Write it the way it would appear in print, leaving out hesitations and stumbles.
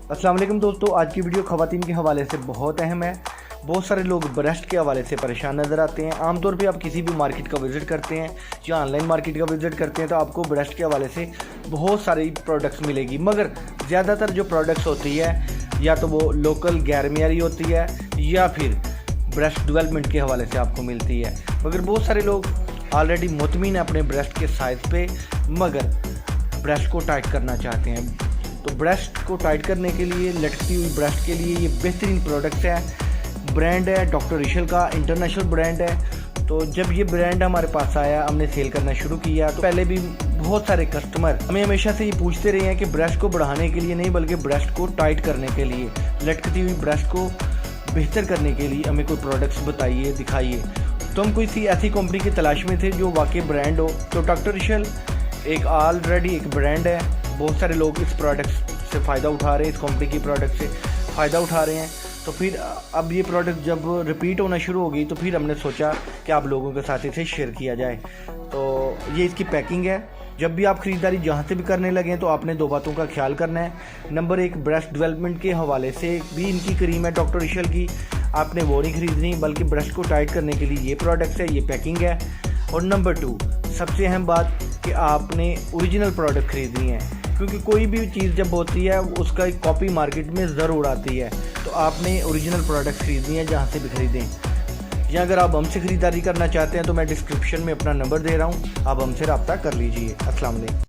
अस्सलाम वालेकुम दोस्तों, आज की वीडियो ख़वातीन के हवाले से बहुत अहम है। बहुत सारे लोग ब्रेस्ट के हवाले से परेशान नज़र आते हैं। आमतौर पे आप किसी भी मार्केट का विज़िट करते हैं या ऑनलाइन मार्केट का विज़िट करते हैं तो आपको ब्रेस्ट के हवाले से बहुत सारी प्रोडक्ट्स मिलेगी, मगर ज़्यादातर जो प्रोडक्ट्स होती है या तो वो लोकल गैर मियारी होती है या फिर ब्रेस्ट डेवलपमेंट के हवाले से आपको मिलती है। मगर बहुत सारे लोग ऑलरेडी मुतमिन है अपने ब्रेस्ट के साइज़ पे, मगर ब्रेस्ट को टाइट करना चाहते हैं। तो ब्रेस्ट को टाइट करने के लिए, लटकती हुई ब्रेस्ट के लिए ये बेहतरीन प्रोडक्ट्स है। ब्रांड है डॉक्टर रिशल का, इंटरनेशनल ब्रांड है। तो जब ये ब्रांड हमारे पास आया, हमने सेल करना शुरू किया, तो पहले भी बहुत सारे कस्टमर हमें हमेशा से ये पूछते रहे हैं कि ब्रेस्ट को बढ़ाने के लिए नहीं बल्कि ब्रेस्ट को टाइट करने के लिए, लटकती हुई ब्रेस्ट को बेहतर करने के लिए हमें कोई प्रोडक्ट्स बताइए, दिखाइए। तो हम कोई ऐसी कंपनी की तलाश में थे जो वाकई ब्रांड हो। तो डॉक्टर रिशल एक ऑलरेडी एक ब्रांड है। बहुत सारे लोग इस प्रोडक्ट से फ़ायदा उठा रहे हैं, इस कंपनी की प्रोडक्ट से फ़ायदा उठा रहे हैं। तो फिर अब ये प्रोडक्ट जब रिपीट होना शुरू हो गई तो फिर हमने सोचा कि आप लोगों के साथ इसे शेयर किया जाए। तो ये इसकी पैकिंग है। जब भी आप ख़रीदारी जहाँ से भी करने लगें तो आपने दो बातों का ख्याल करना है। नंबर एक, ब्रेस्ट डेवलपमेंट के हवाले से भी इनकी क्रीम है डॉक्टर रिशल की, आपने वो नहीं ख़रीदनी बल्कि ब्रेस्ट को टाइट करने के लिए ये प्रोडक्ट है, ये पैकिंग है। और नंबर टू, सबसे अहम बात कि आपने ओरिजिनल प्रोडक्ट ख़रीदनी है, क्योंकि कोई भी चीज़ जब होती है उसका एक कॉपी मार्केट में ज़रूर आती है। तो आपने ओरिजिनल प्रोडक्ट ख़रीदनी है जहाँ से भी ख़रीदें। या अगर आप हमसे ख़रीदारी करना चाहते हैं तो मैं डिस्क्रिप्शन में अपना नंबर दे रहा हूँ, आप हमसे रब्ता कर लीजिए। अस्सलाम वालेकुम।